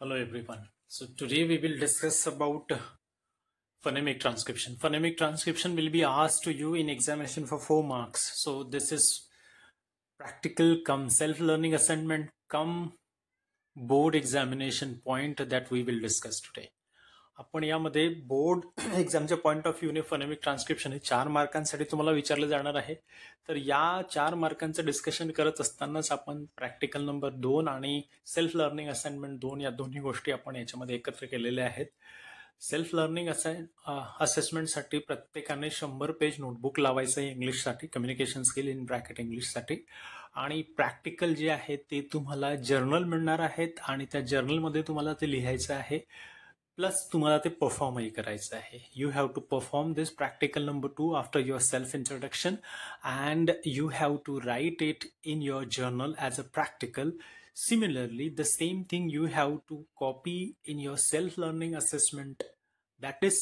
Hello everyone. So today we will discuss about phonemic transcription. Phonemic transcription will be asked to you in examination for 4 marks. So this is practical come self-learning assignment come board examination point that we will discuss today. आपण यामध्ये board एक्झामच्या point of व्ह्यूने phonemic transcription हे 4 मार्कांसाठी तुम्हाला विचारलं जाणार आहे. तर या 4 मार्कांचं डिस्कशन करत असतानाच आपण प्रॅक्टिकल नंबर 2 आणि सेल्फ लर्निंग असाइनमेंट 2 या दोन्ही गोष्टी आपण याच्यामध्ये एकत्र केलेल्या आहेत. सेल्फ लर्निंग असेसमेंटसाठी प्रत्येकाने 100 पेज नोटबुक लावायचं आहे इंग्लिशसाठी, कम्युनिकेशन स्किल इन ब्रॅकेट इंग्लिशसाठी. आणि प्रॅक्टिकल जे आहे ते तुम्हाला जर्नल मिळणार आहेत आणि त्या जर्नलमध्ये तुम्हाला ते लिहायचं आहे. प्लस तुम्हाला ते परफॉर्मही करायचं आहे. You have to perform this practical number 2 after your self introduction and you have to write it in your journal as a practical. Similarly, the same thing you have to copy in your self-learning assessment, that is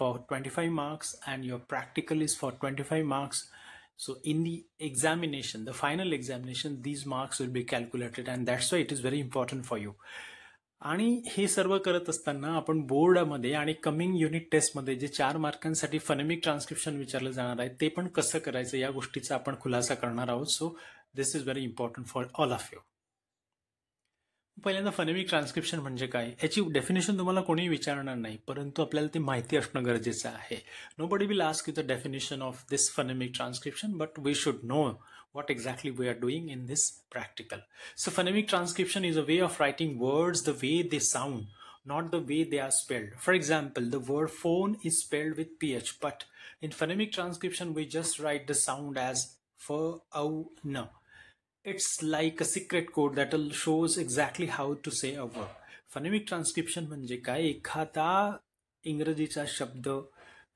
for 25 marks and your practical is for 25 marks. So in the examination, the final examination, these marks will be calculated and that's why it is very important for you. आणि हे सर्व करत असताना आपण बोर्डामध्ये आणि coming unit टेस्टमध्ये जे 4 मार्कांसाठी phonemic transcription विचारलं जाणार आहे ते पण कसं करायचं या गोष्टीचा आपण खुलासा करणार आहोत. So this is very important for all of you. पहिल्यांदा फोनेमिक ट्रान्स्क्रिप्शन म्हणजे काय याची डेफिनेशन तुम्हाला कोणी विचारणार नाही, परंतु आपल्याला ते माहिती असणं गरजेचं आहे. Nobody will ask you the definition of this phonemic transcription, but we should know what exactly we are doing in this practical. So phonemic transcription is a way of writing words the way they sound, not the way they are spelled. For example, the word phone is spelled with ph, but in phonemic transcription we just write the sound as f, o, n. It's like a secret code that shows exactly how to say a word. Phonemic transcription म्हणजे काय, एखादा इंग्रजीचा शब्द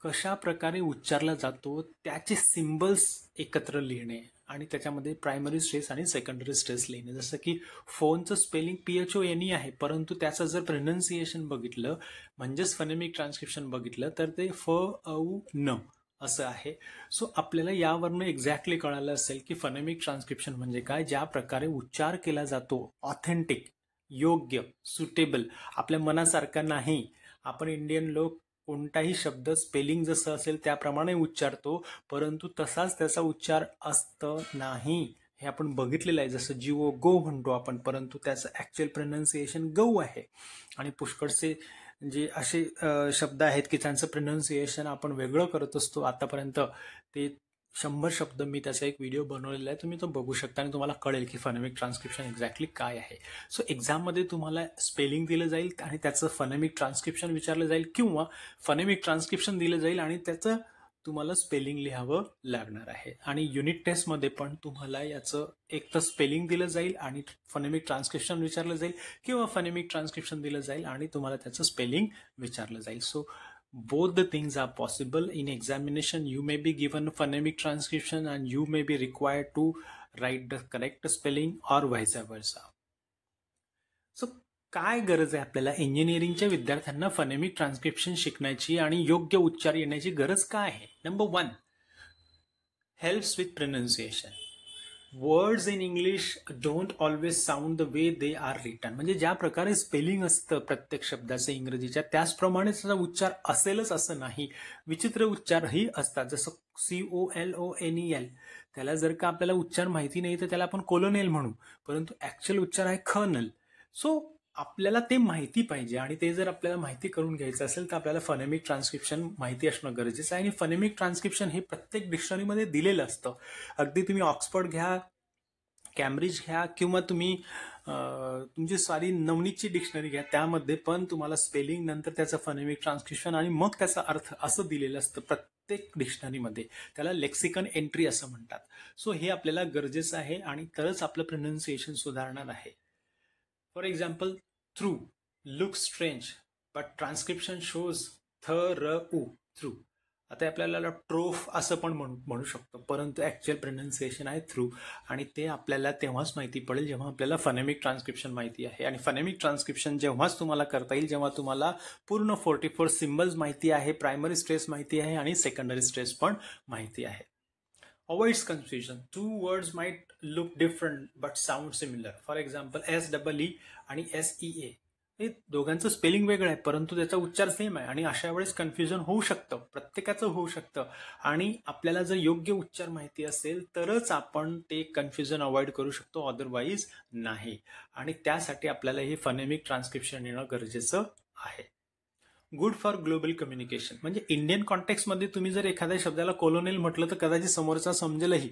कशा प्रकारे उच्चारला जातो त्याचे symbols एकत्र लिहिणे आणि त्याच्यामध्ये प्रायमरी स्ट्रेस आणि सेकंडरी स्ट्रेस लिहिणे. जसं की फोनचं स्पेलिंग PHONE आहे, परंतु त्याचं जर प्रोनाउन्सिएशन बघितलं म्हणजेच फोनेमिक ट्रान्स्क्रिप्शन बघितलं तर ते फ, औ, न असं आहे. सो आपल्याला यावरनं एक्झॅक्टली कळालं असेल की फोनेमिक ट्रान्स्क्रिप्शन म्हणजे काय, ज्या प्रकारे उच्चार केला जातो ऑथेंटिक, योग्य, सुटेबल, आपल्या मनासारखा नाही. आपण इंडियन लोक कोणताही शब्द स्पेलिंग जसं असेल त्याप्रमाणे उच्चारतो, परंतु तसाच त्याचा उच्चार असतं नाही. हे आपण बघितलेलं आहे. जसं जिओ गो म्हणतो आपण, परंतु त्याचं ॲक्च्युअल प्रोनाउन्सिएशन गौ आहे. आणि पुष्कळचे जे असे शब्द आहेत की त्यांचं प्रोनाउन्सिएशन आपण वेगळं करत असतो. आतापर्यंत ते 100 शब्द मी त्याचा एक व्हिडिओ बनवलेला आहे, तुम्ही तो बघू शकता आणि तुम्हाला कळेल की फोनेमिक ट्रान्स्क्रिप्शन एक्झॅक्टली काय आहे. सो एक्झाममध्ये तुम्हाला स्पेलिंग दिलं जाईल आणि त्याचं फोनेमिक ट्रान्स्क्रिप्शन विचारलं जाईल, किंवा फोनेमिक ट्रान्स्क्रिप्शन दिलं जाईल आणि त्याचं तुम्हाला स्पेलिंग लिहावं लागणार आहे. आणि युनिट टेस्टमध्ये पण तुम्हाला याचं एक तर स्पेलिंग दिलं जाईल आणि फोनेमिक ट्रान्स्क्रिप्शन विचारलं जाईल, किंवा फोनेमिक ट्रान्स्क्रिप्शन दिलं जाईल आणि तुम्हाला त्याचं स्पेलिंग विचारलं जाईल. So both the things are possible. In examination you may be given phonemic transcription and you may be required to write the correct spelling or vice versa. So काय गरज आहे आपल्याला इंजिनिअरिंगच्या विद्यार्थ्यांना फोनेमिक ट्रान्स्क्रिप्शन शिकण्याची आणि योग्य उच्चार येण्याची गरज काय आहे? Number 1, helps with pronunciation. Words in English don't always sound the way they are written. म्हणजे ज्या प्रकारे स्पेलिंग असतं प्रत्येक शब्दाचं इंग्रजीच्या, त्याचप्रमाणे त्याचा उच्चार असेलच असं नाही. विचित्र उच्चारही असतात. जसं COLONEL, त्याला जर का आपल्याला उच्चार माहिती नाही तर त्याला आपण कोलोनेल म्हणू, परंतु ऍक्च्युअल उच्चार आहे खनल. सो आपल्याला ते माहिती पाहिजे आणि ते जर आपल्याला माहिती करून घ्यायचं असेल तर आपल्याला फोनेमिक ट्रान्स्क्रिप्शन माहिती असणं गरजेचं आहे. आणि फोनेमिक ट्रान्स्क्रिप्शन हे प्रत्येक डिक्शनरीमध्ये दिलेलं असतं. अगदी तुम्ही ऑक्सफर्ड घ्या, कॅम्ब्रिज घ्या, किंवा तुम्ही तुमची सारी नवनीतची डिक्शनरी घ्या, त्यामध्ये पण तुम्हाला स्पेलिंग नंतर त्याचं फोनेमिक ट्रान्स्क्रिप्शन आणि मग त्याचा अर्थ असं दिलेलं असतं प्रत्येक डिक्शनरीमध्ये. त्याला लेक्सिकन एंट्री असं म्हणतात. सो हे आपल्याला गरजेचं आहे आणि तरच आपलं प्रोनाउन्सिएशन सुधारणार आहे. For example, through look strange but transcription shows through. आता आपल्याला ट्रोफ असं पण म्हणू शकतो, परंतु ऍक्च्युअल प्रोनाउन्सिएशन आहे थ्रू. आणि ते आपल्याला तेव्हाच माहिती पडेल जेव्हा आपल्याला फोनेमिक ट्रान्स्क्रिप्शन माहिती आहे. आणि फोनेमिक ट्रान्स्क्रिप्शन जेव्हाच तुम्हाला करता येईल जेव्हा तुम्हाला पूर्ण 44 सिम्बल्स माहिती आहे, प्रायमरी स्ट्रेस माहिती आहे आणि सेकंडरी स्ट्रेस पण माहिती आहे. Avoids confusion. Two words might look different but sound similar. For example, SEE आणि SEA. हे दोघांचं स्पेलिंग वेगळं आहे, परंतु त्याचा उच्चार सेम आहे आणि अशा वेळेस कन्फ्युजन होऊ शकतं, प्रत्येकाचं होऊ शकतं. आणि आपल्याला जर योग्य उच्चार माहिती असेल तरच आपण ते कन्फ्युजन अवॉइड करू शकतो, अदरवाईज नाही. आणि त्यासाठी आपल्याला हे फनेमिक ट्रान्स्क्रिप्शन येणं गरजेचं आहे. गुड फॉर ग्लोबल कम्युनिकेशन म्हणजे इंडियन कॉन्टेक्स्टमध्ये तुम्ही जर एखाद्या शब्दाला कोलोनियल म्हटलं तर कदाचित समोरचा समजेलही,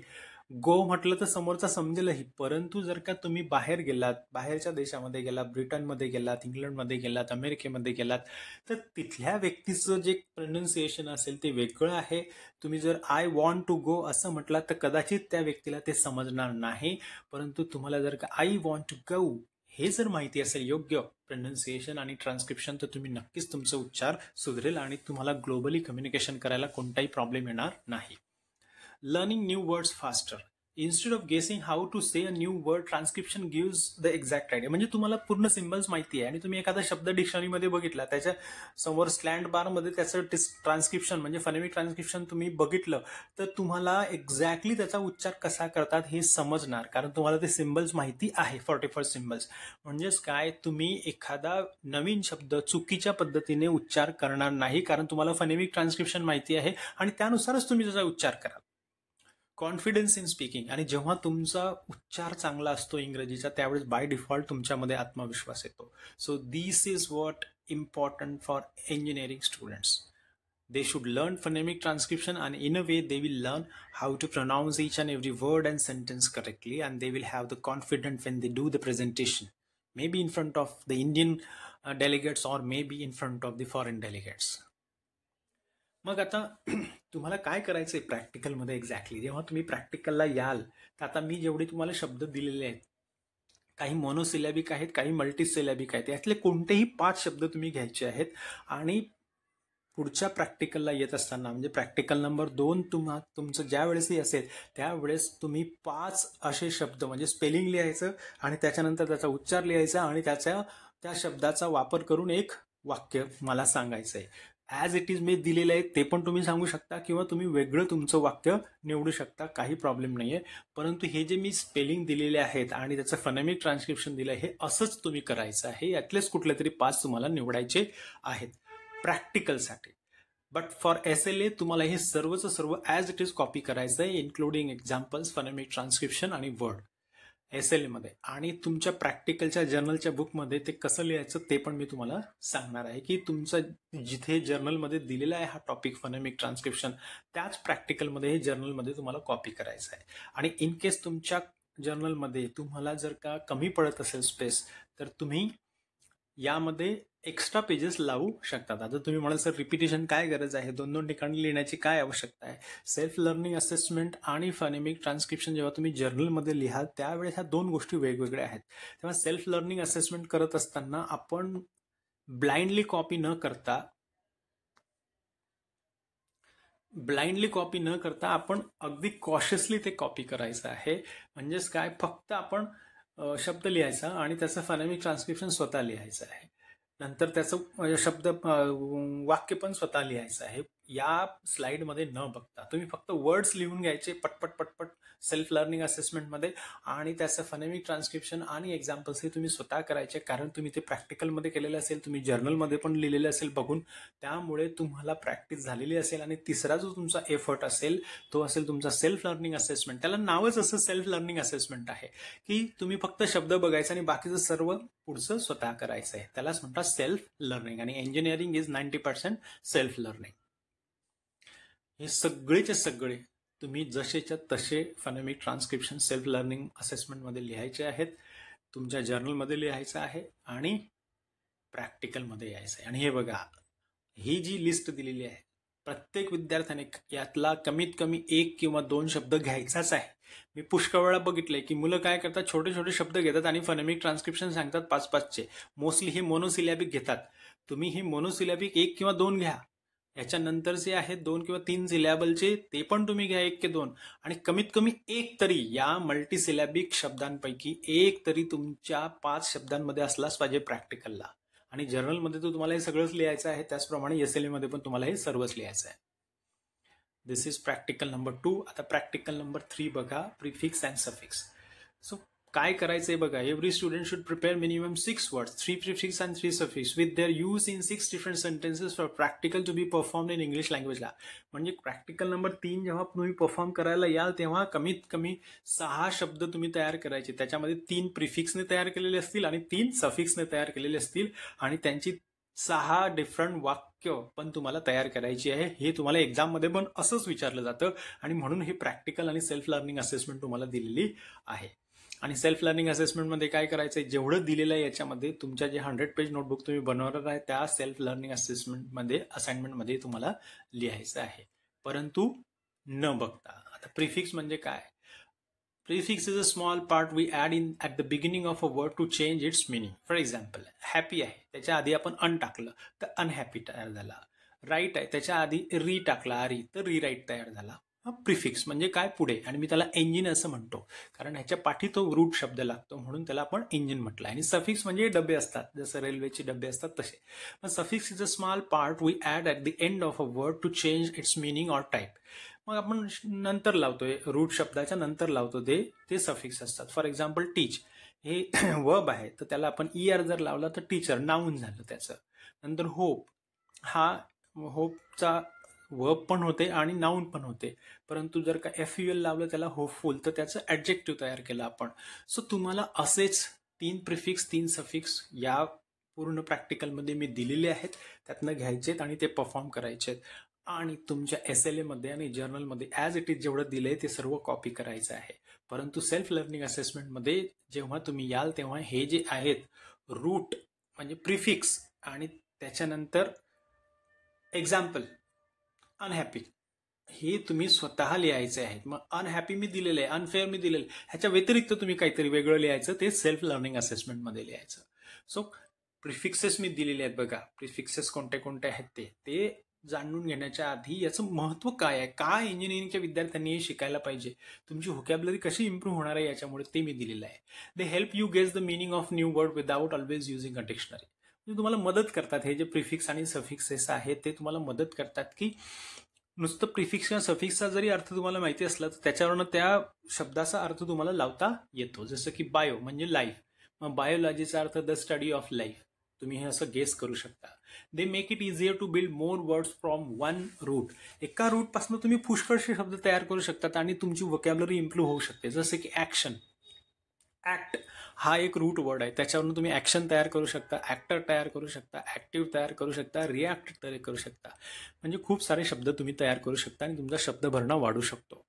गो म्हटलं तर समोरचा समजेलही. परंतु जर का तुम्ही बाहेर गेलात, बाहेरच्या देशामध्ये गेलात, ब्रिटनमध्ये गेलात, इंग्लंडमध्ये गेलात, अमेरिकेमध्ये गेलात, तर तिथल्या व्यक्तीचं जे प्रोनाऊन्सिएशन असेल ते वेगळं आहे. तुम्ही जर आय वॉन्ट टू गो असं म्हटलं तर कदाचित त्या व्यक्तीला ते समजणार नाही. परंतु तुम्हाला जर का आय वॉन्ट टू गो हे जर माहिती असेल योग्य प्रोनाऊन्सिएशन आणि ट्रान्स्क्रिप्शन, तर तुम्ही नक्कीच तुमचा उच्चार सुधरेल आणि तुम्हाला ग्लोबली कम्युनिकेशन करायला कोणताही प्रॉब्लेम येणार नाही. Learning new words faster. Instead of guessing how to say a new word, transcription gives the exact idea. म्हणजे तुम्हाला पूर्ण सिम्बल्स माहिती आहे आणि तुम्ही एखादा शब्द डिक्शनरीमध्ये बघितला, त्याच्या समोर स्लँड बारमध्ये त्याचं ट्रान्स्क्रिप्शन म्हणजे फनेमिक ट्रान्स्क्रिप्शन तुम्ही बघितलं, तर तुम्हाला एक्झॅक्टली त्याचा उच्चार कसा करतात हे समजणार, कारण तुम्हाला ते सिम्बल्स माहिती आहे, 44 सिम्बल्स. म्हणजेच काय, तुम्ही एखादा नवीन शब्द चुकीच्या पद्धतीने उच्चार करणार नाही, कारण तुम्हाला फनेमिक ट्रान्स्क्रिप्शन माहिती आहे आणि त्यानुसारच तुम्ही त्याचा उच्चार कराल. Confidence in speaking. आणि जेव्हा तुमचा उच्चार चांगला असतो इंग्रजीचा, त्यावेळेस बाय डिफॉल्ट तुमच्यामध्ये आत्मविश्वास येतो. So this is what important for engineering students. They should learn phonemic transcription, and in a way they will learn how to pronounce each and every word and sentence correctly, and they will have the confidence when they do the presentation, maybe in front of the Indian delegates or maybe in front of the foreign delegates. मग आता तुम्हाला काय करायचंय प्रॅक्टिकलमध्ये exactly, जेव्हा तुम्ही प्रॅक्टिकलला याल, तर आता मी जेवढे तुम्हाला शब्द दिलेले आहेत, काही मोनोसिलॅबिक आहेत, काही मल्टीसिलॅबिक आहेत, यातले कोणतेही 5 शब्द तुम्ही घ्यायचे आहेत आणि पुढच्या प्रॅक्टिकलला येत असताना म्हणजे प्रॅक्टिकल नंबर 2 तुमचं ज्या वेळेसही असेल त्यावेळेस तुम्ही 5 असे शब्द म्हणजे स्पेलिंग लिहायचं आणि त्याच्यानंतर त्याचा उच्चार लिहायचा आणि त्या शब्दाचा वापर करून एक वाक्य मला सांगायचं आहे. ॲज इट इज मी दिलेलं आहे ते पण तुम्ही सांगू शकता किंवा तुम्ही वेगळं तुमचं वाक्य निवडू शकता, काही प्रॉब्लेम नाही आहे. परंतु हे जे मी स्पेलिंग दिलेले आहेत आणि त्याचं फनेमिक ट्रान्स्क्रिप्शन दिलं आहे, हे असंच तुम्ही करायचं आहे. यातलेच कुठले तरी 5 तुम्हाला निवडायचे आहेत प्रॅक्टिकलसाठी. बट फॉर SLA तुम्हाला हे सर्वचं सर्व ॲज इट इज कॉपी करायचं आहे, इन्क्लुडिंग एक्झाम्पल्स, फनेमिक ट्रान्स्क्रिप्शन आणि वर्ड SLA मध्ये. आणि तुमच्या प्रॅक्टिकलच्या जर्नलच्या बुकमध्ये ते कसं लिहायचं ते पण मी तुम्हाला सांगणार आहे, की तुमचं जिथे जर्नलमध्ये दिलेला आहे हा टॉपिक फनेमिक ट्रान्स्क्रिप्शन, त्याच प्रॅक्टिकलमध्ये हे जर्नलमध्ये तुम्हाला कॉपी करायचं आहे. आणि इन केस तुमच्या जर्नलमध्ये तुम्हाला जर का कमी पडत असेल स्पेस, तर तुम्ही यामध्ये एक्स्ट्रा पेजेस लावू शकतात. आता तुम्ही म्हणाल सर रिपिटेशन काय गरज आहे, 2-2 ठिकाणी लिहिण्याची काय आवश्यकता आहे. सेल्फ लर्निंग असेसमेंट आणि फनेमिक ट्रान्स्क्रिप्शन जेव्हा तुम्ही जर्नलमध्ये लिहाल त्यावेळेस ह्या 2 गोष्टी वेगवेगळ्या आहेत. तेव्हा सेल्फ लर्निंग असेसमेंट करत असताना आपण ब्लाइंडली कॉपी न करता आपण अगदी कॉशियसली ते कॉपी करायचं आहे. म्हणजेच काय, फक्त आपण शब्द लिहायचा आणि त्याचं फनेमिक ट्रान्स्क्रिप्शन स्वतः लिहायचं आहे. नंतर त्याचं वाक्य पण स्वतः लिहायचं आहे. या स्लाइडमध्ये न बघता तुम्ही फक्त वर्ड्स लिहून घ्यायचे पटपट सेल्फ लर्निंग असेसमेंटमध्ये आणि त्याचं फनेमिक ट्रान्स्क्रिप्शन आणि एक्झाम्पल्स हे तुम्ही स्वतः करायचे, कारण तुम्ही ते प्रॅक्टिकलमध्ये केलेलं असेल, तुम्ही जर्नलमध्ये पण लिहिलेलं असेल बघून, त्यामुळे तुम्हाला प्रॅक्टिस झालेली असेल. आणि तिसरा जो तुमचा एफर्ट असेल तो असेल तुमचा सेल्फ लर्निंग असेसमेंट. त्याला नावच असं सेल्फ लर्निंग असेसमेंट आहे, की तुम्ही फक्त शब्द बघायचा आणि बाकीचं सर्व पुढचं स्वतः करायचं आहे. त्यालाच म्हणतात सेल्फ लर्निंग. आणि इंजिनिअरिंग इज 90% सेल्फ लर्निंग. हे सगळेचे सगळे तुम्ही जसेच्या तसे फनेमिक ट्रान्स्क्रिप्शन सेल्फ लर्निंग असेसमेंटमध्ये लिहायचे आहेत, तुमच्या जर्नलमध्ये लिहायचं आहे आणि प्रॅक्टिकलमध्ये यायचं आहे. आणि हे बघा, ही जी लिस्ट दिलेली आहे, प्रत्येक विद्यार्थ्याने यातला कमीत कमी 1 किंवा 2 शब्द घ्यायचाच आहे. मी पुष्कळ वेळा बघितलंय की मुलं काय करतात, छोटे छोटे शब्द घेतात आणि फनेमिक ट्रान्स्क्रिप्शन सांगतात 5-5चे. मोस्टली हे मोनोसिलॅबिक घेतात. तुम्ही हे मोनोसिलॅबिक 1 किंवा 2 घ्या. याच्यानंतर जे आहेत 2 किंवा 3 सिलॅबलचे ते पण तुम्ही घ्या 1 की 2. आणि कमीत कमी 1 तरी या मल्टीसिलॅबिक शब्दांपैकी 1 तरी तुमच्या 5 शब्दांमध्ये असलाच पाहिजे प्रॅक्टिकलला. आणि जर्नलमध्ये तर तुम्हाला हे सगळंच लिहायचं आहे, त्याचप्रमाणे SLA मध्ये पण तुम्हाला हे सर्वच लिहायचं आहे. दिस इज प्रॅक्टिकल नंबर 2. आता प्रॅक्टिकल नंबर 3 बघा, प्रिफिक्स अँड सफिक्स. सो काय करायचंय बघा, every student should prepare minimum 6 words, 3 prefix and 3 suffix with their use in 6 different sentences for practical to be performed in English लँग्वेजला. म्हणजे practical number 3 जेव्हा तुम्ही perform करायला याल तेव्हा कमीत कमी 6 शब्द तुम्ही तयार करायचे. त्याच्यामध्ये 3 प्रिफिक्सने तयार केलेले असतील आणि 3 सफिक्सने तयार केलेले असतील आणि त्यांची 6 डिफरंट वाक्य पण तुम्हाला तयार करायची आहे. हे तुम्हाला एक्झाममध्ये पण असंच विचारलं जातं आणि म्हणून हे प्रॅक्टिकल आणि सेल्फ लर्निंग असेसमेंट तुम्हाला दिलेली आहे. आणि सेल्फ लर्निंग असेसमेंटमध्ये काय करायचं आहे, जेवढं दिलेलं आहे याच्यामध्ये तुमच्या जे 100 पेज नोटबुक तुम्ही बनवणार आहे त्या सेल्फ लर्निंग असेसमेंटमध्ये असाइनमेंटमध्ये तुम्हाला लिहायचं आहे, परंतु न बघता. आता प्रिफिक्स म्हणजे काय? Prefix is a small part we add in at the beginning of a word to change its meaning. For example, happy आहे, त्याच्या आधी आपण अन टाकलं तर अनहॅपी तयार झाला. राईट आहे, त्याच्या आधी री टाकला आरी तर रीराईट तयार झाला. प्रिफिक्स म्हणजे काय? पुढे. आणि मी त्याला इंजिन असं म्हणतो कारण ह्याच्या पाठी तो रूट शब्द लागतो म्हणून त्याला आपण इंजिन म्हटलं. आणि सफिक्स म्हणजे डबे असतात, जसं रेल्वेचे डबे असतात तसे. पण suffix is a small part we add at the end of a word to change its meaning or type. मग आपण नंतर लावतोय, रूट शब्दाच्या नंतर लावतो ते सफिक्स असतात. फॉर एक्झाम्पल टीच हे वर्ब आहे तर त्याला आपण ER जर लावला तर टीचर नाऊन झालं त्याचं. नंतर होप, हा होपचा वर्ब पण होते आणि नाऊन पण होते, परंतु जर का FUL लावलं त्याला होपफुल तर त्याचं ॲडजेक्टिव्ह तयार केलं आपण. सो तुम्हाला असेच 3 प्रिफिक्स 3 सफिक्स या पूर्ण प्रॅक्टिकलमध्ये मी दिलेले आहेत, त्यातनं घ्यायचेत आणि ते परफॉर्म करायचेत. आणि तुमच्या SLA मध्ये आणि जर्नलमध्ये ॲज इट इज जेवढं दिलंय ते सर्व कॉपी करायचं आहे. परंतु सेल्फ लर्निंग असेसमेंटमध्ये जेव्हा तुम्ही याल तेव्हा हे जे आहेत रूट म्हणजे प्रिफिक्स आणि त्याच्यानंतर एक्झाम्पल अनहॅपी हे तुम्ही स्वतः लिहायचे आहेत. मग अनहॅपी मी दिलेलं आहे, अनफेअर मी दिलेलं आहे, ह्याच्या व्यतिरिक्त तुम्ही काहीतरी वेगळं लिहायचं, ते सेल्फ लर्निंग असेसमेंटमध्ये लिहायचं. सो प्रिफिक्सेस मी दिलेले आहेत बघा, प्रिफिक्सेस कोणते कोणते आहेत ते जाणून घेण्याच्या आधी याचं महत्त्व काय आहे, काय इंजिनिअरिंगच्या विद्यार्थ्यांनी शिकायला पाहिजे, तुमची व्होकॅब्युलरी कशी इम्प्रूव्ह होणार आहे याच्यामुळे ते मी दिलेलं आहे. They help you guess the meaning of new word without always using a dictionary. म्हणजे तुम्हाला मदत करतात, हे जे प्रिफिक्स आणि सफिक्सेस आहेत ते तुम्हाला मदत करतात की नुसतं प्रिफिक्स किंवा सफिक्सचा जरी अर्थ तुम्हाला माहिती असला तर त्याच्यावरनं त्या शब्दाचा अर्थ तुम्हाला लावता येतो. जसं की बायो म्हणजे लाईफ, मग बायोलॉजीचा earth the study of life, तुम्ही हे असं गेस करू शकता. They make it easier to build more words from one root. एका रूटपासून तुम्ही पुष्कळसे शब्द तयार करू शकतात आणि तुमची व्होकॅब्युलरी इम्प्रूव्ह होऊ शकते. जसं की ॲक्शन, ॲक्ट हा एक रूट वर्ड आहे, त्याच्यावरून तुम्ही ॲक्शन तयार करू शकता, ॲक्टर तयार करू शकता, ॲक्टिव्ह तयार करू शकता, रिॲक्ट तयार करू शकता. म्हणजे खूप सारे शब्द तुम्ही तयार करू शकता आणि तुमचा शब्दभरणा वाढू शकतो.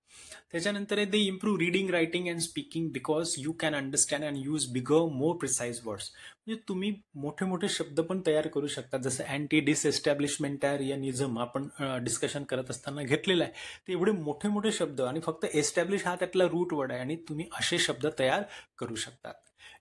त्याच्यानंतर they improve reading, writing and speaking because you can understand and use bigger more precise words. म्हणजे तुम्ही मोठे मोठे शब्द पण तयार करू शकता. जसं अँटी डिसएस्टॅब्लिशमेंटॅरियनिझम आपण डिस्कशन करत असताना घेतलेलं आहे, ते एवढे मोठे मोठे शब्द आणि फक्त एस्टॅब्लिश हा त्यातला रूट वर्ड आहे आणि तुम्ही असे शब्द तयार करू शकतात.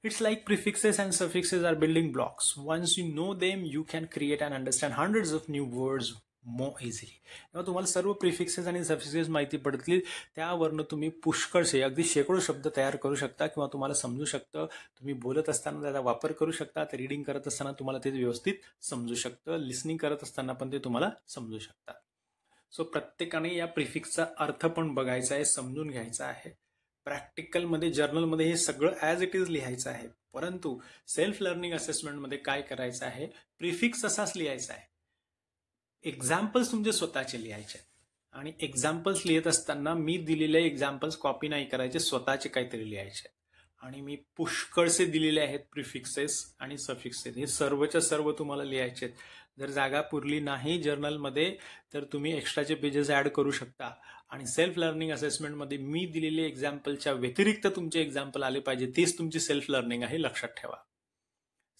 It's like prefixes and suffixes are building blocks. Once you know them, you can create and understand hundreds of new words more easily. जेव्हा तुम्हाला सर्व प्रिफिक्सेस आणि सफिक्सेस माहिती पडतील त्यावरनं तुम्ही पुष्कळसे अगदी शेकडो शब्द तयार करू शकता किंवा तुम्हाला समजू शकतं. तुम्ही बोलत असताना त्याचा वापर करू शकता, रीडिंग करत असताना तुम्हाला ते व्यवस्थित समजू शकतं, लिसनिंग करत असताना पण ते तुम्हाला समजू शकतात. सो प्रत्येकाने या प्रिफिक्सचा अर्थ पण बघायचा आहे, समजून घ्यायचा आहे. प्रॅक्टिकलमध्ये जर्नलमध्ये हे सगळं ॲज इट इज लिहायचं आहे, परंतु सेल्फ लर्निंग असेसमेंटमध्ये काय करायचं आहे, प्रिफिक्स असाच लिहायचा आहे, एक्झाम्पल्स तुमचे स्वतःचे लिहायचे आहेत. आणि एक्झाम्पल्स लिहित असताना मी दिलेले एक्झाम्पल्स कॉपी नाही करायचे, स्वतःचे काहीतरी लिहायचे. आणि मी पुष्कळसे दिलेले आहेत प्रिफिक्सेस आणि सफिक्सेस, हे सर्वच्या सर्व तुम्हाला लिहायचे आहेत. जर जागा पुरली नाही जर्नलमध्ये तर तुम्ही एक्स्ट्राचे पेजेस ॲड करू शकता. आणि सेल्फ लर्निंग असेसमेंटमध्ये मी दिलेले एक्झाम्पलच्या व्यतिरिक्त तुमचे एक्झाम्पल आले पाहिजे, तेच तुमची सेल्फ लर्निंग आहे, लक्षात ठेवा.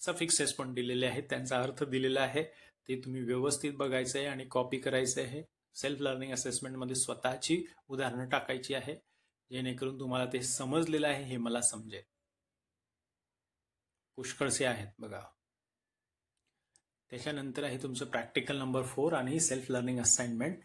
सफिक्सेस पण दिलेले आहेत, त्यांचा अर्थ दिलेला आहे, ते तुम्ही व्यवस्थित बघायचं आहे आणि कॉपी करायचं आहे. सेल्फ लर्निंग असेसमेंटमध्ये स्वतःची उदाहरणं टाकायची आहे, जेणेकरून तुम्हाला ते समजलेलं आहे हे मला समजेल. पुष्कळसे आहेत बघा. त्याच्यानंतर आहे तुमचं प्रॅक्टिकल नंबर 4 आणि सेल्फ लर्निंग असाइनमेंट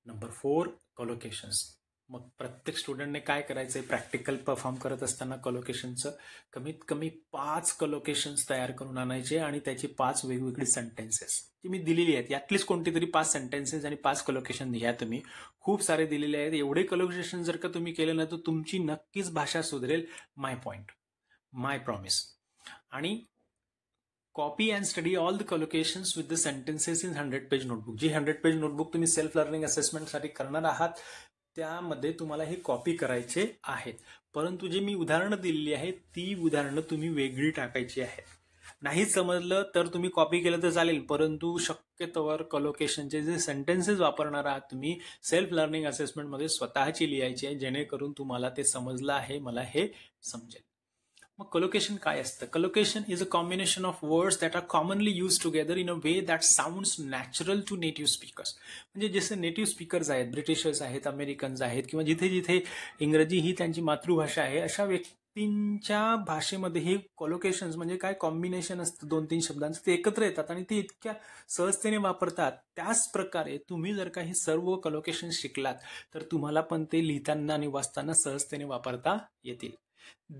नंबर 4 कोलोकेशन्स. मग प्रत्येक स्टुडंटने काय करायचं आहे, प्रॅक्टिकल परफॉर्म करत असताना कोलोकेशनचं कमीत कमी 5 कोलोकेशन्स तयार करून आणायचे आणि त्याची 5 वेगवेगळी सेंटेन्सेस जी मी दिलेली आहेत, यातलीच कोणती तरी 5 सेंटेन्सेस आणि 5 कोलोकेशन लिहा तुम्ही. खूप सारे दिलेले आहेत, एवढे कोलोकेशन जर का तुम्ही केले ना तर तुमची नक्कीच भाषा सुधरेल. My point my promise. आणि copy and study all the collocations with the sentences in 100 page notebook. जी 100 पेज नोटबुक तुम्ही सेल्फ लर्निंग असेसमेंटसाठी करणार आहात त्यामध्ये तुम्हाला हे कॉपी करायचे आहेत. परंतु जी मी उदाहरणं दिलेली आहेत ती उदाहरणं तुम्ही वेगळी टाकायची आहेत. नाही समजलं तर तुम्ही कॉपी केलं तर चालेल, परंतु शक्यतोवर कलोकेशनचे जे सेंटेन्सेस वापरणार आहात तुम्ही सेल्फ लर्निंग असेसमेंटमध्ये स्वतःची लिहायची आहे, जेणेकरून तुम्हाला ते समजलं आहे, मला हे समजेल. मग कलोकेशन काय असतं? Collocation is a combination of words that are commonly use together in a way that sounds natural to native speakers. म्हणजे जसे नेटिव्ह स्पीकर्स आहेत, ब्रिटिशर्स आहेत, अमेरिकन्स आहेत, किंवा जिथे जिथे इंग्रजी ही त्यांची मातृभाषा आहे अशा व्यक्तींच्या भाषेमध्ये हे कॉलोकेशन्स म्हणजे काय कॉम्बिनेशन असतं 2-3 शब्दांचं, ते एकत्र येतात आणि ते इतक्या सहजतेने वापरतात. त्याच प्रकारे तुम्ही जर का हे सर्व कलोकेशन शिकलात तर तुम्हाला पण ते लिहिताना आणि वाचताना सहजतेने वापरता येतील.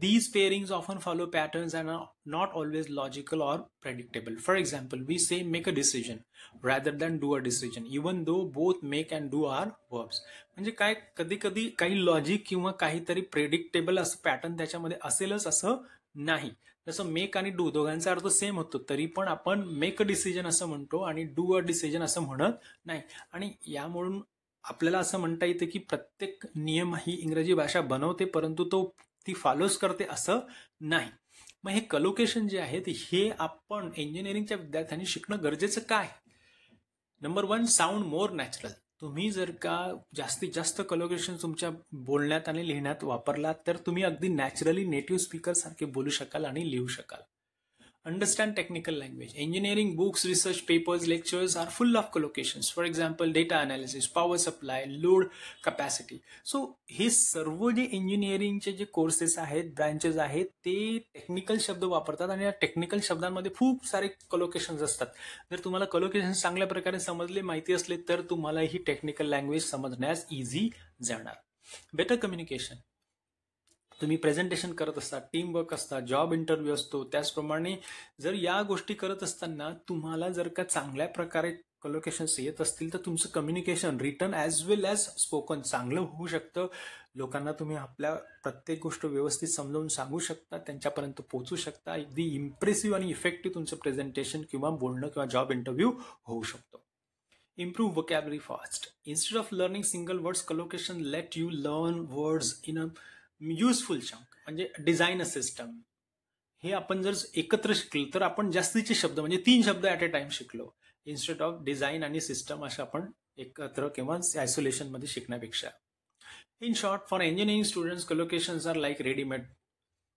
These pairings often follow patterns and are not always logical or predictable. For example, we say make a decision rather than do a decision, even though both make and do are verbs. म्हणजे काय, कधी कधी काही logic किंवा काहीतरी predictable असं pattern त्याच्यामध्ये असेलच असं नाही. जसं मेक आणि डू दोघांचा अर्थ सेम होतो, तरी पण आपण मेक अ डिसिजन असं म्हणतो आणि डू अ डिसिजन असं म्हणत नाही. आणि यामुळून आपल्याला असं म्हणता येतं की प्रत्येक नियम ही इंग्रजी भाषा बनवते, परंतु तो ती फॉलोच करते असं नाही. मग हे कलोकेशन जे आहेत हे आपण इंजिनिअरिंगच्या विद्यार्थ्यांनी शिकणं गरजेचं काय? नंबर 1, साऊंड मोर नॅचरल. तुम्ही जर का जास्तीत जास्त कलोकेशन तुमच्या बोलण्यात आणि लिहिण्यात वापरलात तर तुम्ही अगदी नॅचरली नेटिव्ह स्पीकर सारखे बोलू शकाल आणि लिहू शकाल. Understand technical language. Engineering books, research papers, lectures are full of collocations. For example, data analysis, power supply, load capacity. So हे सर्व जे इंजिनिअरिंगचे जे कोर्सेस आहेत, ब्रांचेस आहेत, ते टेक्निकल शब्द वापरतात आणि या टेक्निकल शब्दांमध्ये खूप सारे कलोकेशन्स असतात. जर तुम्हाला कलोकेशन चांगल्या प्रकारे समजले, माहिती असले तर तुम्हाला ही टेक्निकल लँग्वेज समजण्यास इझी जाणार. Better communication. तुम्ही प्रेझेंटेशन करत असता, टीम वर्क असतात, जॉब इंटरव्ह्यू असतो, त्याचप्रमाणे जर या गोष्टी करत असताना तुम्हाला जर का चांगल्या प्रकारे कलोकेशन्स येत असतील तर तुमचं कम्युनिकेशन रिटन ॲज वेल ॲज स्पोकन चांगलं होऊ शकतं. लोकांना तुम्ही आपल्या प्रत्येक गोष्ट व्यवस्थित समजावून सांगू शकता, त्यांच्यापर्यंत पोहोचू शकता. अगदी इम्प्रेसिव्ह आणि इफेक्टिव्ह तुमचं प्रेझेंटेशन किंवा बोलणं किंवा जॉब इंटरव्ह्यू होऊ शकतो. Improve vocabulary fast. Instead of learning single words, collocation let you learn words in a useful chunk. म्हणजे डिझाईन अ सिस्टम. हे आपण जर एकत्र शिकलो तर आपण जास्तीचे शब्द म्हणजे 3 शब्द ॲट अ टाइम शिकलो, इन्स्टेड ऑफ डिझाईन आणि सिस्टम असं आपण एकत्र किंवा आयसोलेशन मध्ये शिकण्यापेक्षा. In short, for engineering students collocations are like readymade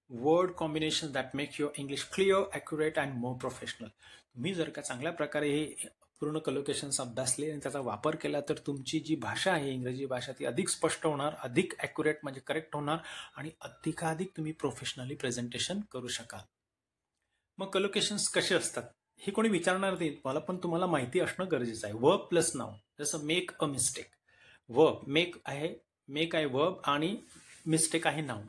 word combination that make your English clear, accurate and more professional. तुम्ही जर का चांगल्या प्रकारे हे पूर्ण कलोकेशन्स अभ्यासले आणि त्याचा वापर केला तर तुमची जी भाषा आहे इंग्रजी भाषा ती अधिक स्पष्ट होणार, अधिक ॲक्युरेट म्हणजे करेक्ट होणार आणि अधिकाधिक तुम्ही प्रोफेशनली प्रेझेंटेशन करू शकाल. मग कलोकेशन्स कसे असतात हे कोणी विचारणार नाही मला, पण तुम्हाला माहिती असणं गरजेचं आहे. Verb plus noun. जसं make a mistake, verb make आहे वर्ब आणि मिस्टेक आहे नाउन.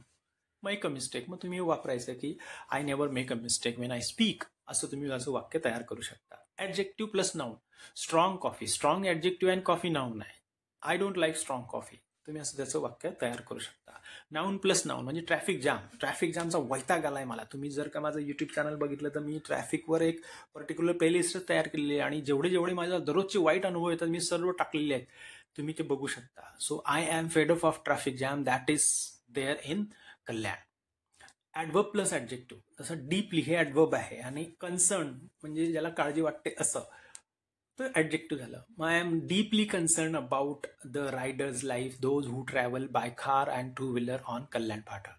मेक अ मिस्टेक मग तुम्ही वापरायचं की I never make a mistake when I speak, असं तुम्ही असं वाक्य तयार करू शकता. Adjective plus noun. Strong coffee, strong adjective and coffee noun आहे. I don't like strong coffee, तुम्ही असं त्याचं वाक्य तयार करू शकता. नाउन प्लस नाउन म्हणजे ट्रॅफिक जाम. ट्रॅफिक जामचा वैताग आलाय मला. तुम्ही जर का माझं युट्यूब चॅनल बघितलं तर मी ट्रॅफिकवर एक पर्टिक्युलर प्लेलिस्ट तयार केलेली आहे आणि जेवढे जेवढे माझ्या दररोजचे वाईट अनुभव येतात मी सर्व टाकलेले आहेत, तुम्ही ते बघू शकता. So I am fed of traffic jam that is there in Kalyan. Adverb plus adjective. तसं डीपली हे ॲडवर्ब आहे आणि कन्सर्न म्हणजे ज्याला काळजी वाटते असं तर ॲडजेक्टिव्ह झालं. I am deeply concern about the riders life, those who travel by car and two-wheeler on Kalyan Phata.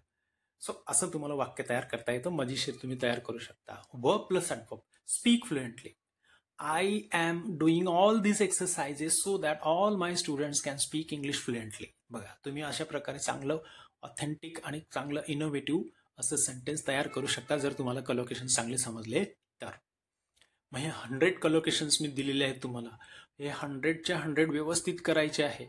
So असं तुम्हाला वाक्य तयार करता येतं, मजेशीर तुम्ही तयार करू शकता. Verb plus adverb. Speak fluently. I am doing all this exercises so that all my students can speak English fluently. बघा तुम्ही अशा प्रकारे चांगलं ऑथेंटिक आणि चांगलं इनोव्हेटिव्ह असं सेंटेन्स तयार करू शकता जर तुम्हाला कलोकेशन चांगले समजले तर. मग हे 100 कलोकेशन्स मी दिलेले आहेत तुम्हाला, हे 100च्या 100 व्यवस्थित करायचे आहे.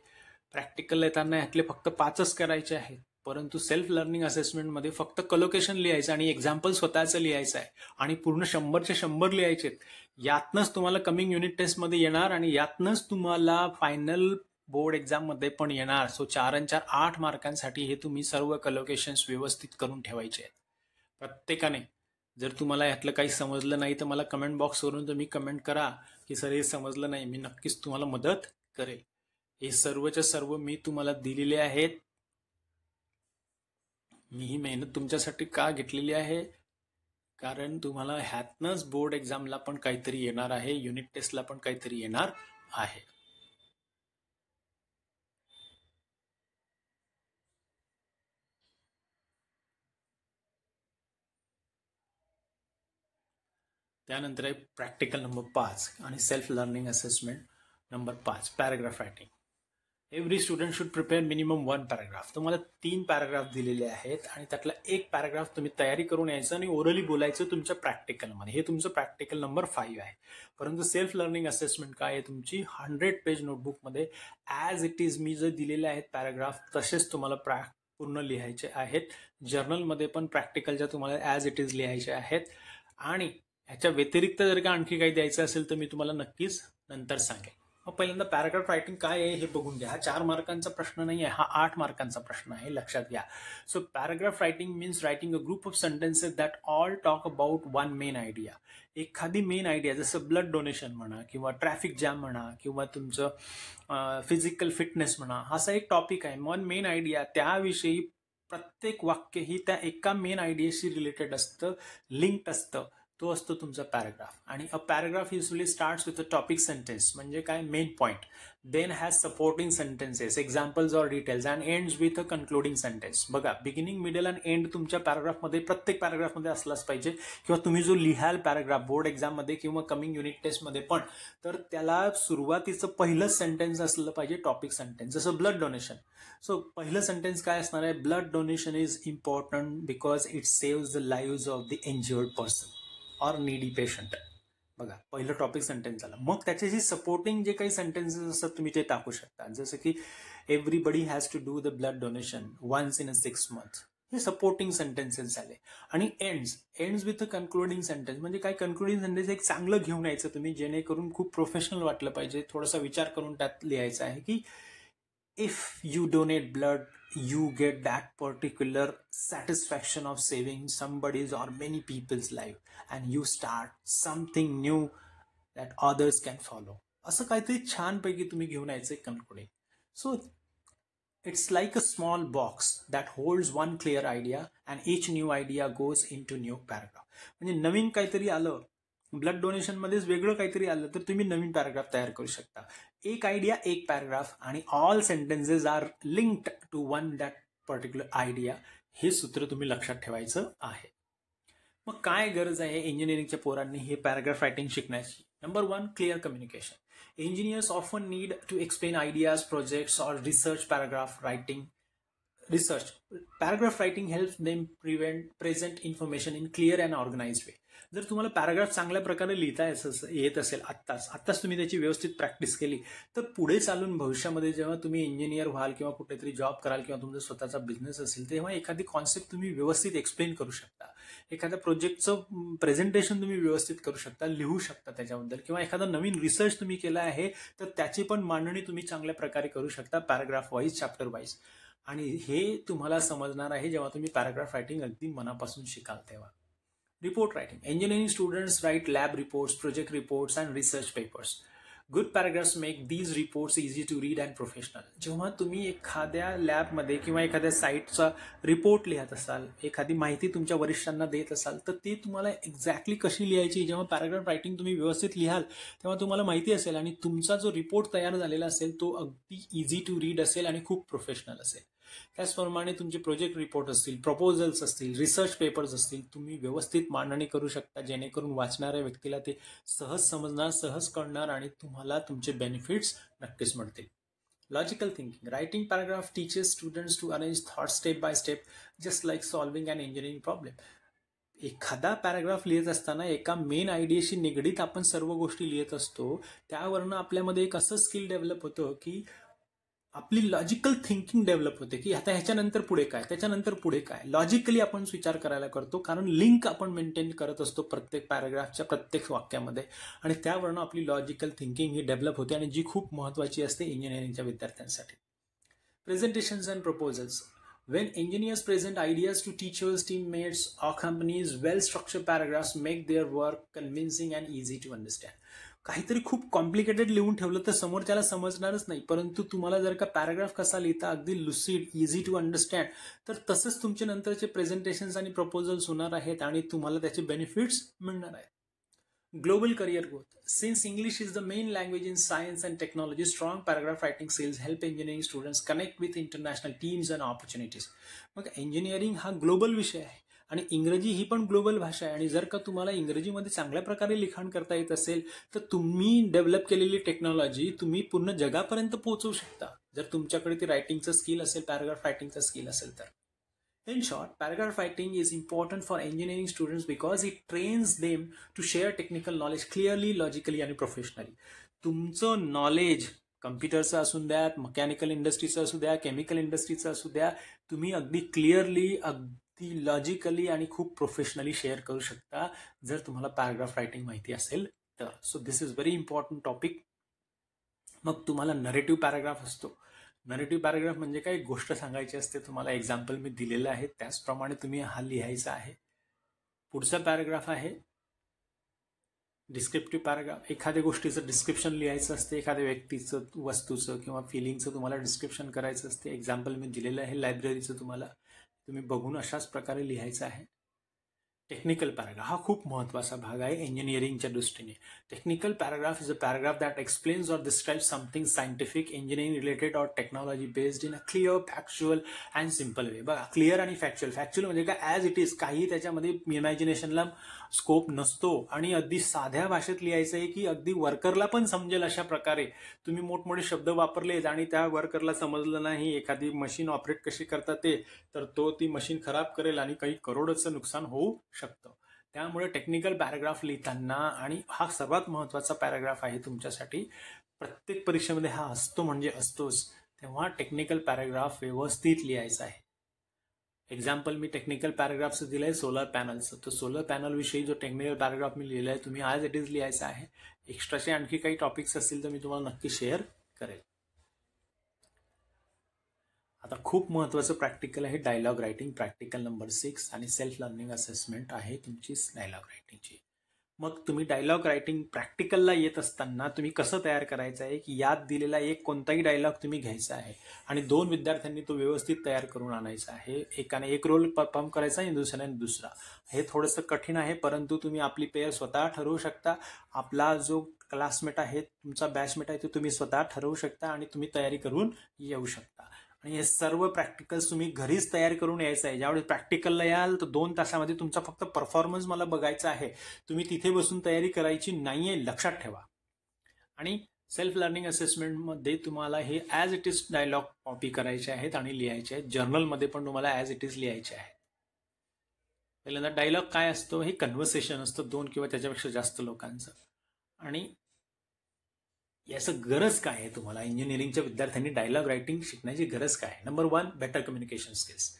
प्रॅक्टिकल येताना यातले फक्त 5च करायचे आहेत, परंतु सेल्फ लर्निंग असेसमेंटमध्ये फक्त कलोकेशन लिहायचं आणि एक्झाम्पल स्वतःचं लिहायचं आहे आणि पूर्ण 100चे 100 लिहायचे. यातनंच तुम्हाला कमिंग युनिट टेस्टमध्ये येणार आणि यातनंच तुम्हाला फायनल बोर्ड एक्झाममध्ये पण येणार. सो 4 आणि 4 8 मार्कांसाठी हे तुम्ही सर्व कलोकेशन्स व्यवस्थित करून ठेवायचे आहेत. प्रत्येकाने. जर तुम्हाला यातलं काही समजलं नाही तर मला कमेंट बॉक्सवरून तुम्ही कमेंट करा की सर हे समजलं नाही, मी नक्कीच तुम्हाला मदत करेल. हे सर्वच्या सर्व मी तुम्हाला दिलेले आहेत. मी ही मेहनत तुमच्यासाठी का घेतलेली आहे, कारण तुम्हाला ह्यातनंच बोर्ड एक्झामला पण काहीतरी येणार आहे, युनिट टेस्टला पण काहीतरी येणार आहे. त्यानंतर आहे प्रॅक्टिकल नंबर 5 आणि self learning assessment number 5, paragraph writing. Every student should prepare minimum 1 paragraph. तुम्हाला 3 पॅराग्राफ दिलेले आहेत आणि त्यातला एक पॅराग्राफ तुम्ही तयारी करून यायचं आणि ओरली बोलायचं तुमच्या प्रॅक्टिकलमध्ये. हे तुमचं प्रॅक्टिकल नंबर 5 आहे. परंतु सेल्फ लर्निंग असेसमेंट काय आहे, तुमची 100 पेज नोटबुकमध्ये ॲज इट इज मी जे दिलेले आहेत पॅराग्राफ तसेच तुम्हाला पूर्ण लिहायचे आहेत. जर्नलमध्ये पण प्रॅक्टिकलच्या तुम्हाला ॲज इट इज लिहायचे आहेत. आणि ह्याच्या व्यतिरिक्त जर का आणखी काही द्यायचं असेल तर मी तुम्हाला नक्कीच नंतर सांगेन. मग पहिल्यांदा पॅराग्राफ रायटिंग काय आहे हे बघून घ्या. हा 4 मार्कांचा प्रश्न नाही आहे, हा 8 मार्कांचा प्रश्न आहे, लक्षात घ्या. So paragraph writing means writing a group of sentences that all talk about one main idea. एखादी मेन आयडिया, जसं ब्लड डोनेशन म्हणा किंवा ट्रॅफिक जॅम म्हणा किंवा तुमचं फिजिकल फिटनेस म्हणा, असा एक टॉपिक आहे. वन मेन आयडिया, त्याविषयी प्रत्येक वाक्य ही त्या एका मेन आयडियाशी रिलेटेड असतं, लिंक्ड असतं. तो असतो तुमचा पॅराग्राफ. आणि a paragraph usually starts with a topic sentence, म्हणजे काय, main point, then has supporting sentences, examples or details, and ends with a concluding sentence. बघा, बिगिनिंग, मिडल अँड एंड तुमच्या पॅराग्राफमध्ये, प्रत्येक पॅराग्राफमध्ये असलाच पाहिजे. किंवा तुम्ही जो लिहाल पॅराग्राफ बोर्ड एक्झाममध्ये किंवा कमिंग युनिट टेस्टमध्ये पण, तर त्याला सुरुवातीचं पहिलं सेंटेन्स असलं पाहिजे टॉपिक सेंटेन्स. जसं ब्लड डोनेशन, सो पहिलं सेंटेन्स काय असणार आहे, blood donation is important because it saves the live of the injured person or needy patient. बघा, पहिलं टॉपिक सेंटेन्स झालं. मग त्याच्याशी सपोर्टिंग जे काही सेंटेन्सेस असतात तुम्ही ते टाकू शकता. जसं की everybody has to do the blood donation once in a 6 months. हे सपोर्टिंग सेंटेन्सेस झाले. आणि ends with a concluding sentence, म्हणजे काय, कन्क्लुडिंग सेंटेन्स एक चांगलं घेऊन यायचं तुम्ही, जेणेकरून खूप प्रोफेशनल वाटलं पाहिजे. थोडासा विचार करून त्यात लिहायचं आहे की if you donate blood, you get that particular satisfaction of saving somebody's or many people's life, and you start something new that others can follow. असं काहीतरी छानपैकी तुम्ही घेऊन यायचं concluding. So it's like a small box that holds one clear idea, and each new idea goes into new paragraph. म्हणजे नवीन काहीतरी आलं, blood donation मध्येच वेगळं काहीतरी आलं तर तुम्ही नवीन पॅराग्राफ तयार करू शकता. एक आयडिया, एक पॅराग्राफ, आणि all sentences are linked to one that particular idea. हे सूत्र तुम्ही लक्षात ठेवायचं आहे. मग काय गरज आहे इंजिनिअरिंगच्या पोरांनी हे पॅराग्राफ रायटिंग शिकण्याची? Number 1, clear communication. Engineers often need to explain ideas, projects, or research. Paragraph writing helps them present information in clear and organized way. जर तुम्हाला पॅराग्राफ चांगल्या प्रकारे लिहिता येत असेल आत्ताच तुम्ही त्याची व्यवस्थित प्रॅक्टिस केली, तर पुढे चालून भविष्यामध्ये जेव्हा तुम्ही इंजिनियर व्हाल किंवा कुठेतरी जॉब कराल किंवा तुमचा स्वतःचा बिझनेस असेल, तेव्हा एखादी कॉन्सेप्ट तुम्ही व्यवस्थित एक्सप्लेन करू शकता. एखाद्या प्रोजेक्टचं प्रेझेंटेशन तुम्ही व्यवस्थित करू शकता, लिहू शकता त्याच्याबद्दल, किंवा एखादा नवीन रिसर्च तुम्ही केला आहे तर त्याची पण मांडणी तुम्ही चांगल्या प्रकारे करू शकता, पॅराग्राफ वाईज, चॅप्टर वाईज. आणि हे तुम्हाला समजणार आहे जेव्हा तुम्ही पॅराग्राफ रायटिंग अगदी मनापासून शिकाल तेव्हा. Report writing. Engineering students write lab reports, project reports, and research papers. Good paragraphs make these reports easy to read and professional. जेव्हा तुम्ही एखाद्या लॅबमध्ये किंवा एखाद्या साईटचा रिपोर्ट लिहत असाल, एखादी माहिती तुमच्या वरिष्ठांना देत असाल, तर ती तुम्हाला एक्झॅक्टली कशी लिहायची, जेव्हा पॅराग्राफ रायटिंग तुम्ही व्यवस्थित लिहाल तेव्हा तुम्हाला माहिती असेल, आणि तुमचा जो रिपोर्ट तयार झालेला असेल तो अगदी इझी टू रीड असेल आणि खूप प्रोफेशनल असेल. त्याचप्रमाणे तुमचे प्रोजेक्ट रिपोर्ट असतील, प्रपोजल्स असतील, रिसर्च पेपर्स असतील, तुम्ही व्यवस्थित मांडणी करू शकता, जेणेकरून वाचणाऱ्या व्यक्तीला ते सहज समजणार, सहज कळणार आणि तुम्हाला तुमचे बेनिफिट्स नक्कीच मिळतील. Logical thinking. Writing paragraph teaches students to arrange thought step by step, just like solving an engineering problem. एखादा पॅराग्राफ लिहित असताना एका मेन आयडियाशी निगडीत आपण सर्व गोष्टी लिहित असतो. त्यावरनं आपल्यामध्ये एक असं स्किल डेव्हलप होतं की आपली लॉजिकल थिंकिंग डेव्हलप होते की आता ह्याच्यानंतर पुढे काय, त्याच्यानंतर पुढे काय, लॉजिकली आपण विचार करायला करतो, कारण लिंक आपण मेंटेन करत असतो प्रत्येक पॅराग्राफच्या प्रत्येक वाक्यामध्ये, आणि त्यावरनं आपली लॉजिकल थिंकिंग ही डेव्हलप होते, आणि जी खूप महत्त्वाची असते इंजिनिअरिंगच्या विद्यार्थ्यांसाठी. Presentations and proposals. When engineers present ideas to teachers, teammates, or companies, well-structured paragraphs make their work convincing and easy to understand. काहीतरी खूप कॉम्प्लिकेटेड लिहून ठेवलं तर समोरच्याला समजणारच नाही, परंतु तुम्हाला जर का पॅराग्राफ कसा लिहिता अगदी लुसिड, इझी टू अंडरस्टँड, तर तसंच तुमचे नंतरचे प्रेझेंटेशन्स आणि प्रपोजल्स होणार आहेत आणि तुम्हाला त्याचे बेनिफिट्स मिळणार आहेत. Global career growth. Since English is the main language in science and technology, strong paragraph writing skills help engineering students connect with international teams and opportunities. मग engineering हा ग्लोबल विषय आहे आणि इंग्रजी ही पण ग्लोबल भाषा आहे आणि जर का तुम्हाला इंग्रजीमध्ये चांगल्या प्रकारे लिखाण करता येत असेल तर तुम्ही डेव्हलप केलेली टेक्नॉलॉजी तुम्ही पूर्ण जगापर्यंत पोहोचवू शकता जर तुमच्याकडे ती रायटिंगचं स्किल असेल, पॅराग्राफ रायटिंगचं स्किल असेल तर. In short, paragraph writing is important for engineering students because it trains them to share technical knowledge clearly, logically आणि professionally. तुमचं नॉलेज कम्प्युटरचं असू द्या, मेकॅनिकल इंडस्ट्रीचं असू द्या, केमिकल इंडस्ट्रीचं असू द्या, तुम्ही अगदी क्लिअरली, अगदी लॉजिकली आणि खूप प्रोफेशनली शेअर करू शकता जर तुम्हाला पॅराग्राफ रायटिंग माहिती असेल तर. So this is very important topic. मग तुम्हाला नरेटिव्ह पॅराग्राफ असतो. नरेटिव्ह पॅराग्राफ म्हणजे काय, गोष्ट सांगायची असते तुम्हाला. एक्झाम्पल मी दिलेलं आहे त्याचप्रमाणे तुम्ही हा लिहायचा आहे. पुढचा पॅराग्राफ आहे डिस्क्रिप्टिव्ह पॅराग्राफ. एखाद्या गोष्टीचं डिस्क्रिप्शन लिहायचं असते, एखाद्या व्यक्तीचं, वस्तूचं किंवा फिलिंगचं तुम्हाला डिस्क्रिप्शन करायचं असते. एक्झाम्पल मी दिलेलं आहे लायब्ररीचं, तुम्ही बघून अशाच प्रकारे लिहायचं आहे. टेक्निकल पॅराग्राफ हा खूप महत्त्वाचा भाग आहे इंजिनिअरिंगच्या दृष्टीने. Technical paragraph is a paragraph that explains or describe something scientific, engineering related or technology based in a clear, factual and simple way. बघा, क्लिअर आणि फॅक्च्युअल. फॅक्च्युअल म्हणजे काय, ॲज इट इज, काही त्याच्यामध्ये इमॅजिनेशनला स्कोप नसतो आणि अगदी साध्या भाषेत लिहायचं आहे की अगदी वर्करला पण समजेल अशा प्रकारे. तुम्ही मोठमोठे शब्द वापरलेत आणि त्या वर्करला समजलं नाही, एखादी मशीन ऑपरेट कशी करतात ते, तर तो ती मशीन खराब करेल आणि काही करोडचं नुकसान होऊ शकतं. त्यामुळे टेक्निकल पॅराग्राफ लिहिताना, आणि हा सर्वात महत्त्वाचा पॅराग्राफ आहे तुमच्यासाठी, प्रत्येक परीक्षेमध्ये हा असतो म्हणजे असतोच, तेव्हा टेक्निकल पॅराग्राफ व्यवस्थित लिहायचा आहे. एक्झाम्पल मी टेक्निकल पॅराग्राफचं दिलं आहे सोलर पॅनलचं. तर सोलर पॅनलविषयी जो टेक्निकल पॅराग्राफ मी लिहिला आहे तुम्ही ॲज इट इज लिहायचा आहे. एक्स्ट्राचे आणखी काही टॉपिक्स असतील तर मी तुम्हाला नक्की शेअर करेल. आता खूप महत्त्वाचं प्रॅक्टिकल आहे डायलॉग रायटिंग, प्रॅक्टिकल नंबर 6, आणि सेल्फ लर्निंग असेसमेंट आहे तुमची डायलॉग रायटिंगची. मग तुम्ही डायलॉग रायटिंग प्रॅक्टिकलला येत असताना तुम्ही कसं तयार करायचं आहे की यात दिलेला एक कोणताही डायलॉग तुम्ही घ्यायचा आहे आणि 2 विद्यार्थ्यांनी तो व्यवस्थित तयार करून आणायचा आहे. एकाने एक रोल परफॉर्म करायचा आणि दुसऱ्याने दुसरा. हे थोडंसं कठीण आहे, परंतु तुम्ही आपली पेअर स्वतः ठरवू शकता. आपला जो क्लासमेट आहे, तुमचा बॅचमेट आहे, तो तुम्ही स्वतः ठरवू शकता आणि तुम्ही तयारी करून येऊ शकता. आणि हे सर्व प्रॅक्टिकल्स तुम्ही घरीच तयार करून यायचं आहे. ज्यावेळेस प्रॅक्टिकलला याल तर 2 तासामध्ये तुमचा फक्त परफॉर्मन्स मला बघायचा आहे. तुम्ही तिथे बसून तयारी करायची नाहीये, लक्षात ठेवा. आणि सेल्फ लर्निंग असेसमेंटमध्ये तुम्हाला हे as it is dialogue copy करायचे आहेत आणि लिहायचे आहेत. जर्नलमध्ये पण तुम्हाला ॲज इट इज लिहायचे आहे. पहिल्यांदा डायलॉग काय असतो, हे कन्व्हर्सेशन असतं 2 किंवा त्याच्यापेक्षा जास्त लोकांचं. आणि याचं गरज काय आहे तुम्हाला, इंजिनिअरिंगच्या विद्यार्थ्यांनी डायलॉग रायटिंग शिकण्याची गरज काय आहे? Number 1, better communication skills.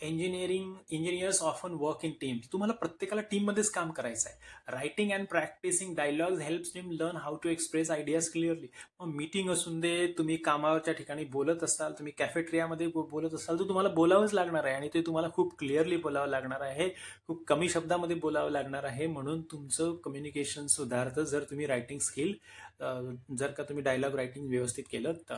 Engineers often work in teams. तुम्हाला प्रत्येकाला टीममध्येच काम करायचं आहे. Writing and practising dialogues helps them learn how to express ideas clearly. मग मीटिंग असून दे, तुम्ही कामाच्या ठिकाणी बोलत असाल, तुम्ही कॅफेटेरियामध्ये बोलत असाल, तर तुम्हाला बोलावंच लागणार आहे आणि ते तुम्हाला खूप क्लिअरली बोलावं लागणार आहे, खूप कमी शब्दामध्ये बोलावं लागणार आहे. म्हणून तुमचं कम्युनिकेशन सुधारतं जर तुम्ही रायटिंग स्किल, जर का तुम्ही डायलॉग रायटिंग व्यवस्थित केलं तर.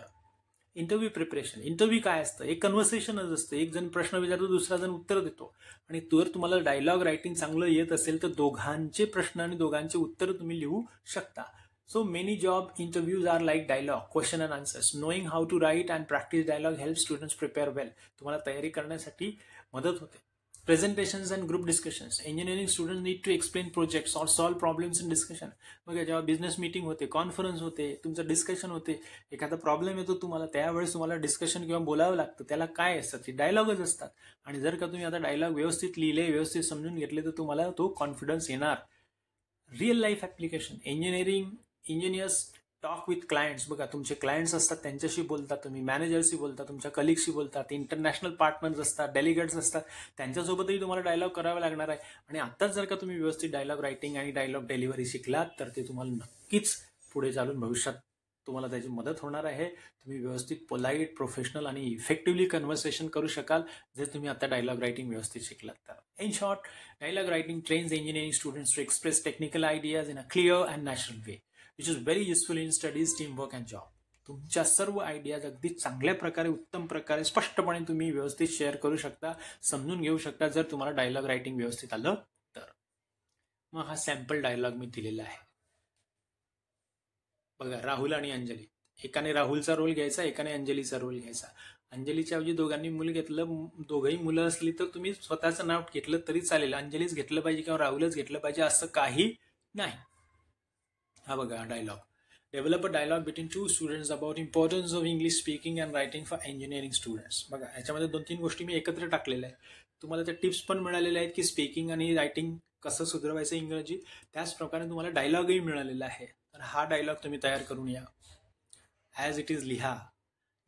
Interview preparation. इंटरव्ह्यू काय असतं, एक कन्व्हर्सेशनच असतं. एक जण प्रश्न विचारतो, दुसरा जण उत्तर देतो. आणि जर तुम्हाला डायलॉग रायटिंग चांगलं येत असेल तर दोघांचे प्रश्न आणि दोघांचे उत्तर तुम्ही लिहू शकता. So many job interviews are like dialogue, question and answers. Knowing how to write and practise dialogue help students prepare well. तुम्हाला तयारी करण्यासाठी मदत होते. Presentations and group discussions. Engineering students need to explain projects or solve problems in discussion. मग जेव्हा business meeting होते, conference होते, तुमचं डिस्कशन होते, एखादा प्रॉब्लेम येतो तुम्हाला, त्यावेळेस तुम्हाला डिस्कशन किंवा बोलावं लागतं. त्याला काय असतात, ते डायलॉगच असतात. आणि जर का तुम्ही आता डायलॉग व्यवस्थित लिहिले, व्यवस्थित समजून घेतले, तर तुम्हाला तो कॉन्फिडन्स येणार. Real life application. Engineers talk with clients. बघा, तुमचे क्लायंट्स असतात, त्यांच्याशी बोलता तुम्ही, मॅनेजरशी बोलता, तुमच्या कलिगशी बोलतात, इंटरनॅशनल पार्टनर्स असतात, डेलिगेट्स असतात, त्यांच्यासोबतही तुम्हाला डायलॉग करावा लागणार आहे. आणि आत्ताच जर का तुम्ही व्यवस्थित डायलॉग रायटिंग आणि डायलॉग डेलिव्हरी शिकलात तर ते तुम्हाला नक्कीच पुढे चालून भविष्यात तुम्हाला त्याची मदत होणार आहे. तुम्ही व्यवस्थित पोलाईट, प्रोफेशनल आणि इफेक्टिव्हली कन्व्हर्सेशन करू शकाल जर तुम्ही आता डायलॉग रायटिंग व्यवस्थित शिकलात तर. In short, dialogue writing trains engineering students to express technical ideas in a clear and natural way which is very useful in studies, teamwork and job. तुमच्या सर्व आयडियाज अगदी चांगल्या प्रकारे, उत्तम प्रकारे, स्पष्टपणे तुम्ही व्यवस्थित शेअर करू शकता, समजून घेऊ शकता जर तुम्हाला डायलॉग रायटिंग व्यवस्थित आलं तर. मग हा सॅम्पल डायलॉग मी दिलेला आहे बघा. राहुल आणि अंजली, एकाने राहुलचा रोल घ्यायचा, एकाने अंजलीचा रोल घ्यायचा. अंजलीच्या ऐवजी दोघांनी मुलं घेतलं, दोघंही मुलं असली तर तुम्ही स्वतःचं नाव घेतलं तरी चालेल. अंजलीच घेतलं पाहिजे किंवा राहुलच घेतलं पाहिजे असं काही नाही. हा बघा dialogue. Develop a dialogue between two students about importance of English speaking and writing for engineering students. बघा ह्याच्यामध्ये 2-3 गोष्टी मी एकत्र टाकलेल्या आहेत. तुम्हाला त्या टिप्स पण मिळालेल्या आहेत की स्पीकिंग आणि रायटिंग कसं सुधारवायचं इंग्रजी. त्याचप्रकारे तुम्हाला डायलॉगही मिळालेला आहे. तर हा डायलॉग तुम्ही तयार करून या. ॲज इट इज लिहा.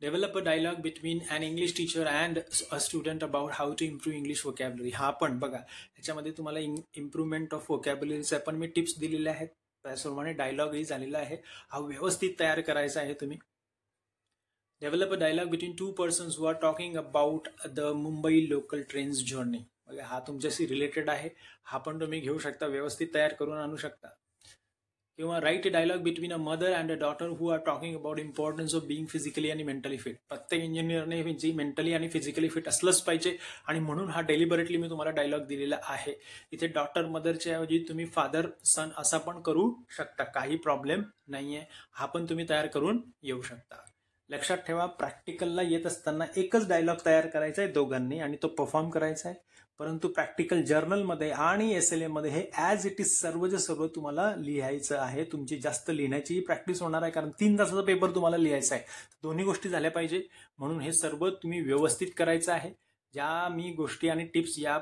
Develop a dialogue between an English teacher and a student about how to improve English vocabulary. हा पण बघा ह्याच्यामध्ये तुम्हाला इम्प्रूव्हमेंट ऑफ वोकॅबलरीच्या पण मी टिप्स दिलेल्या आहेत. त्याचप्रमाणे डायलॉगही झालेला आहे. हा व्यवस्थित तयार करायचा आहे तुम्ही. Develop a dialogue between two persons who are talking about the Mumbai local trains journey. बघा हा तुमच्याशी रिलेटेड आहे. हा पण तुम्ही घेऊ शकता, व्यवस्थित तयार करून आणू शकता. किंवा write a dialogue between a mother and a daughter who are talking about importance of being physically आणि मेंटली फिट. प्रत्येक इंजिनियरने मेंटली आणि फिजिकली फिट असलंच पाहिजे आणि म्हणून हा डेलिबरेटली मी तुम्हाला डायलॉग दिलेला आहे. इथे डॉटर मदरच्या ऐवजी तुम्ही फादर सन असा पण करू शकता, काही प्रॉब्लेम नाहीये. हा पण तुम्ही तयार करून येऊ शकता. लक्षात ठेवा, प्रॅक्टिकलला येत असताना एकच डायलॉग तयार करायचा आहे दोघांनी आणि तो परफॉर्म करायचा आहे. परंतु प्रॅक्टिकल जर्नलमध्ये आणि SLA मध्ये हे ॲज इट इज सर्वच्या सर्व तुम्हाला लिहायचं आहे. तुमची जास्त लिहिण्याची प्रॅक्टिस होणार आहे कारण 3 तासाचा पेपर तुम्हाला लिहायचा आहे. दोन्ही गोष्टी झाल्या पाहिजे म्हणून हे सर्व तुम्ही व्यवस्थित करायचं आहे. ज्या मी गोष्टी आणि टिप्स या